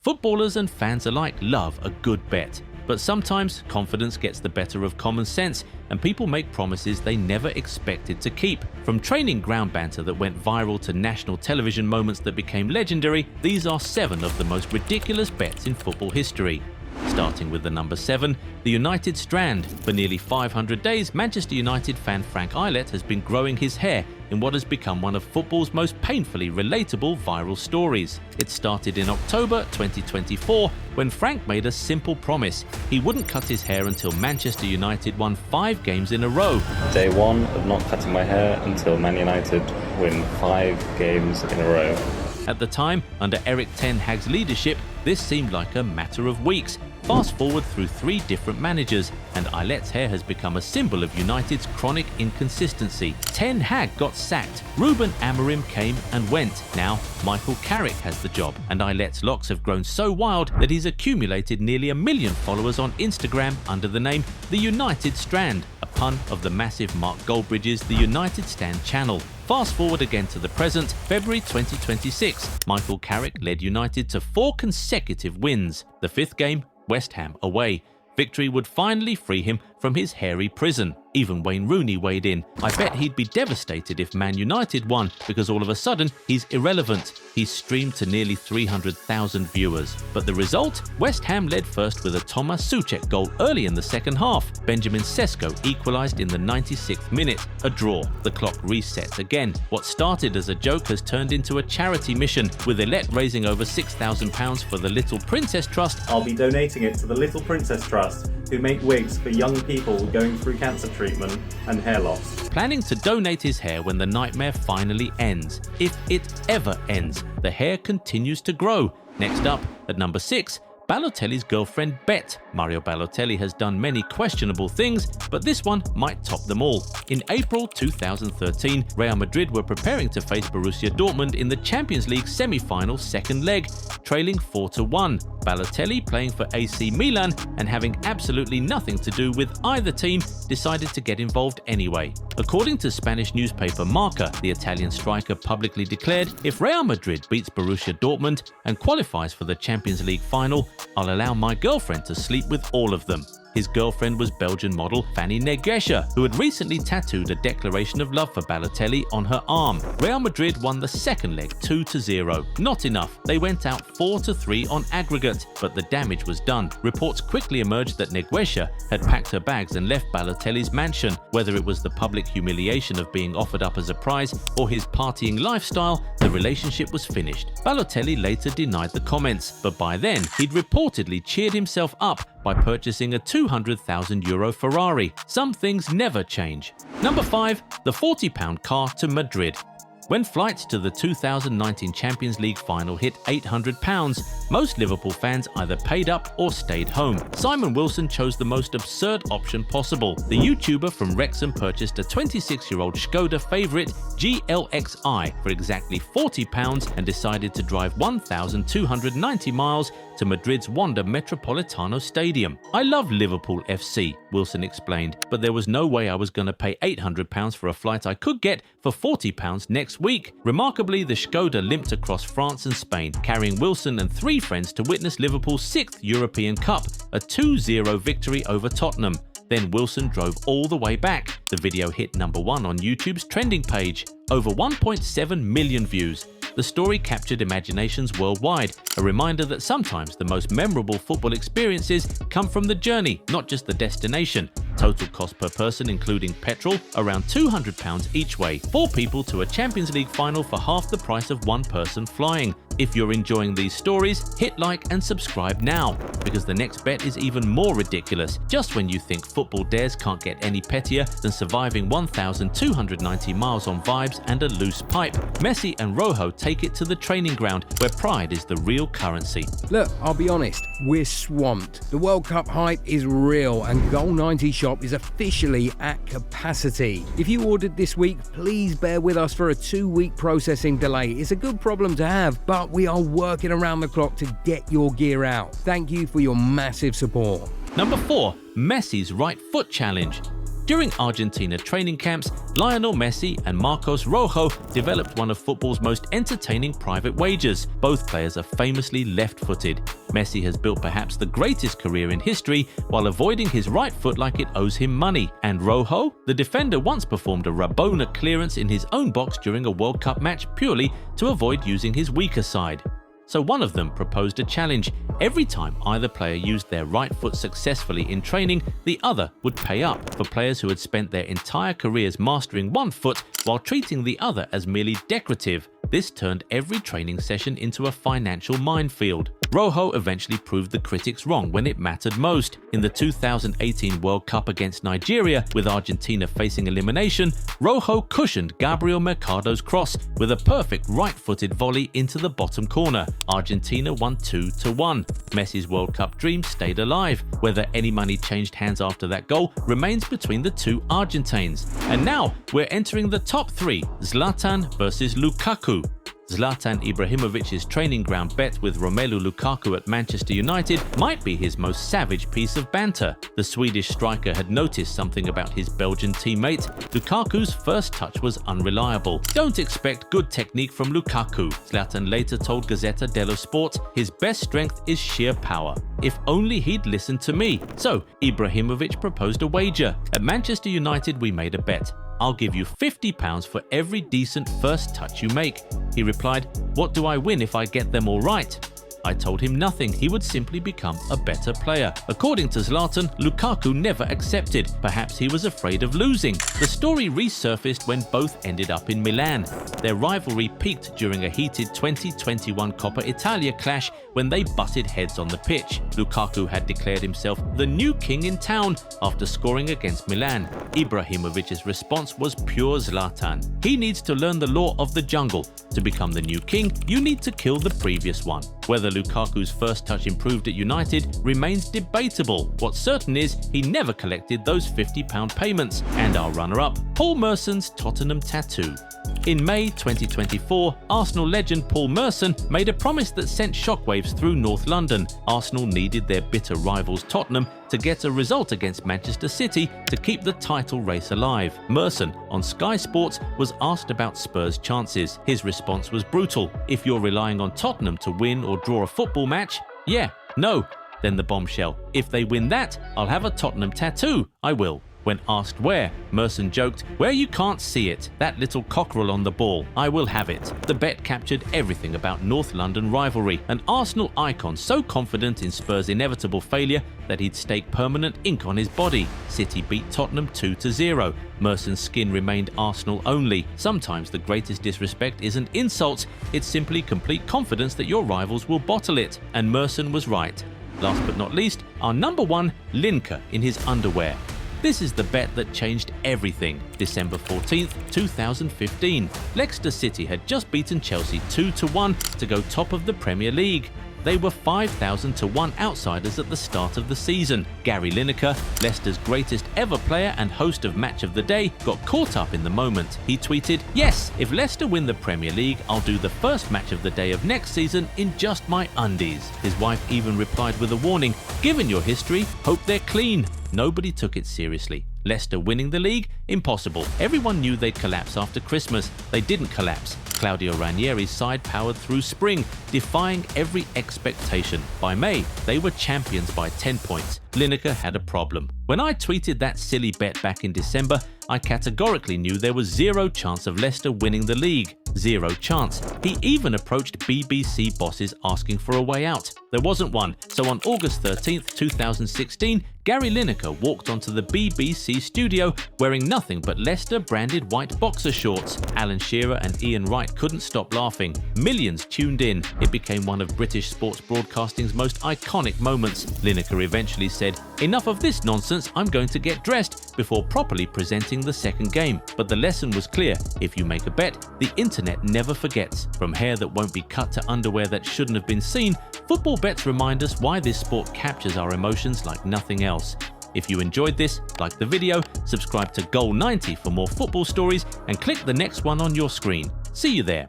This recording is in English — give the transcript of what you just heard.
Footballers and fans alike love a good bet, but sometimes confidence gets the better of common sense and people make promises they never expected to keep. From training ground banter that went viral to national television moments that became legendary, these are 7 of the most ridiculous bets in football history. Starting with the number 7, the United Strand. For nearly 500 days, Manchester United fan Frank Ilett has been growing his hair in what has become one of football's most painfully relatable viral stories. It started in October 2024 when Frank made a simple promise. He wouldn't cut his hair until Manchester United won 5 games in a row. Day 1 of not cutting my hair until Man United win 5 games in a row. At the time, under Erik Ten Hag's leadership, this seemed like a matter of weeks. Fast forward through 3 different managers, and Ilett's hair has become a symbol of United's chronic inconsistency. Ten Hag got sacked, Ruben Amorim came and went. Now, Michael Carrick has the job, and Ilett's locks have grown so wild that he's accumulated nearly 1 million followers on Instagram under the name The United Strand, a pun of the massive Mark Goldbridge's The United Stand channel. Fast forward again to the present, February 2026. Michael Carrick led United to 4 consecutive wins. The 5th game, West Ham away. Victory would finally free him from his hairy prison. Even Wayne Rooney weighed in. I bet he'd be devastated if Man United won, because all of a sudden he's irrelevant. He's streamed to nearly 300,000 viewers. But the result? West Ham led first with a Tomas Soucek goal early in the second half. Benjamin Sesko equalised in the 96th minute. A draw. The clock resets again. What started as a joke has turned into a charity mission, with Ilett raising over £6,000 for the Little Princess Trust. I'll be donating it to the Little Princess Trust, who make wigs for young people going through cancer treatment and hair loss. Planning to donate his hair when the nightmare finally ends. If it ever ends, the hair continues to grow. Next up, at number 6, Balotelli's girlfriend Bet. Mario Balotelli has done many questionable things, but this one might top them all. In April 2013, Real Madrid were preparing to face Borussia Dortmund in the Champions League semi-final second leg, trailing 4-1. Balotelli, playing for AC Milan and having absolutely nothing to do with either team, decided to get involved anyway. According to Spanish newspaper Marca, the Italian striker publicly declared, "If Real Madrid beats Borussia Dortmund and qualifies for the Champions League final, I'll allow my girlfriend to sleep with all of them." His girlfriend was Belgian model Fanny Negesha, who had recently tattooed a declaration of love for Balotelli on her arm. Real Madrid won the second leg 2-0. Not enough, they went out 4-3 on aggregate, but the damage was done. Reports quickly emerged that Negesha had packed her bags and left Balotelli's mansion. Whether it was the public humiliation of being offered up as a prize or his partying lifestyle, the relationship was finished. Balotelli later denied the comments, but by then he'd reportedly cheered himself up by purchasing a €200,000 Ferrari. Some things never change. Number 5, the £40 car to Madrid. When flights to the 2019 Champions League final hit £800, most Liverpool fans either paid up or stayed home. Simon Wilson chose the most absurd option possible. The YouTuber from Wrexham purchased a 26-year-old Skoda favourite GLXI for exactly £40 and decided to drive 1,290 miles to Madrid's Wanda Metropolitano Stadium. "I love Liverpool FC," Wilson explained, "but there was no way I was going to pay £800 for a flight I could get for £40 next week." Remarkably, the Skoda limped across France and Spain, carrying Wilson and 3 friends to witness Liverpool's 6th European Cup, a 2-0 victory over Tottenham. Then Wilson drove all the way back. The video hit number 1 on YouTube's trending page. Over 1.7 million views. The story captured imaginations worldwide, a reminder that sometimes the most memorable football experiences come from the journey, not just the destination. Total cost per person, including petrol, around £200 each way. 4 people to a Champions League final for half the price of 1 person flying. If you're enjoying these stories, hit like and subscribe now, because the next bet is even more ridiculous. Just when you think football dares can't get any pettier than surviving 1,290 miles on vibes and a loose pipe, Messi and Rojo take it to the training ground where pride is the real currency. Look, I'll be honest, we're swamped. The World Cup hype is real and Goal90 shop is officially at capacity. If you ordered this week, please bear with us for a 2-week processing delay. It's a good problem to have, but we are working around the clock to get your gear out. Thank you for your massive support. Number 4, Messi's right foot challenge. During Argentina training camps, Lionel Messi and Marcos Rojo developed one of football's most entertaining private wagers. Both players are famously left-footed. Messi has built perhaps the greatest career in history while avoiding his right foot like it owes him money. And Rojo? The defender once performed a Rabona clearance in his own box during a World Cup match purely to avoid using his weaker side. So one of them proposed a challenge. Every time either player used their right foot successfully in training, the other would pay up. For players who had spent their entire careers mastering one foot while treating the other as merely decorative, this turned every training session into a financial minefield. Rojo eventually proved the critics wrong when it mattered most. In the 2018 World Cup against Nigeria, with Argentina facing elimination, Rojo cushioned Gabriel Mercado's cross with a perfect right-footed volley into the bottom corner. Argentina won 2-1. Messi's World Cup dream stayed alive. Whether any money changed hands after that goal remains between the two Argentines. And now we're entering the top three: Zlatan versus Lukaku. Zlatan Ibrahimovic's training ground bet with Romelu Lukaku at Manchester United might be his most savage piece of banter. The Swedish striker had noticed something about his Belgian teammate. Lukaku's first touch was unreliable. "Don't expect good technique from Lukaku," Zlatan later told Gazzetta dello Sport. "His best strength is sheer power. If only he'd listened to me." So Ibrahimovic proposed a wager. "At Manchester United we made a bet. I'll give you £50 for every decent first touch you make." He replied, "What do I win if I get them all right?" I told him nothing, he would simply become a better player. According to Zlatan, Lukaku never accepted. Perhaps he was afraid of losing. The story resurfaced when both ended up in Milan. Their rivalry peaked during a heated 2021 Coppa Italia clash when they butted heads on the pitch. Lukaku had declared himself the new king in town after scoring against Milan. Ibrahimovic's response was pure Zlatan. He needs to learn the law of the jungle. To become the new king, you need to kill the previous one. Whether Lukaku's first touch improved at United remains debatable. What's certain is he never collected those £50 payments. And our runner-up, Paul Merson's Tottenham tattoo. In May 2024, Arsenal legend Paul Merson made a promise that sent shockwaves through North London. Arsenal needed their bitter rivals Tottenham to get a result against Manchester City to keep the title race alive. Merson, on Sky Sports, was asked about Spurs' chances. His response was brutal. "If you're relying on Tottenham to win or draw a football match, yeah, no." Then the bombshell, "If they win that, I'll have a Tottenham tattoo. I will." When asked where, Merson joked, "Where you can't see it, that little cockerel on the ball, I will have it." The bet captured everything about North London rivalry, an Arsenal icon so confident in Spurs' inevitable failure that he'd stake permanent ink on his body. City beat Tottenham 2-0. Merson's skin remained Arsenal only. Sometimes the greatest disrespect isn't insults, it's simply complete confidence that your rivals will bottle it. And Merson was right. Last but not least, our number one, Lineker in his underwear. This is the bet that changed everything. December 14th, 2015. Leicester City had just beaten Chelsea 2-1 to go top of the Premier League. They were 5,000-1 outsiders at the start of the season. Gary Lineker, Leicester's greatest ever player and host of Match of the Day, got caught up in the moment. He tweeted, "Yes, if Leicester win the Premier League, I'll do the first Match of the Day of next season in just my undies." His wife even replied with a warning, "Given your history, hope they're clean." Nobody took it seriously. Leicester winning the league? Impossible. Everyone knew they'd collapse after Christmas. They didn't collapse. Claudio Ranieri's side powered through spring, defying every expectation. By May, they were champions by 10 points. Lineker had a problem. When I tweeted that silly bet back in December, I categorically knew there was zero chance of Leicester winning the league. Zero chance. He even approached BBC bosses asking for a way out. There wasn't one. So on August 13th, 2016, Gary Lineker walked onto the BBC studio wearing nothing but Leicester-branded white boxer shorts. Alan Shearer and Ian Wright couldn't stop laughing. Millions tuned in. It became one of British sports broadcasting's most iconic moments. Lineker eventually said, "Enough of this nonsense, I'm going to get dressed," before properly presenting the second game. But the lesson was clear. If you make a bet, the internet never forgets. From hair that won't be cut to underwear that shouldn't have been seen, football bets remind us why this sport captures our emotions like nothing else. If you enjoyed this, like the video, subscribe to Goal 90 for more football stories, and click the next one on your screen. See you there.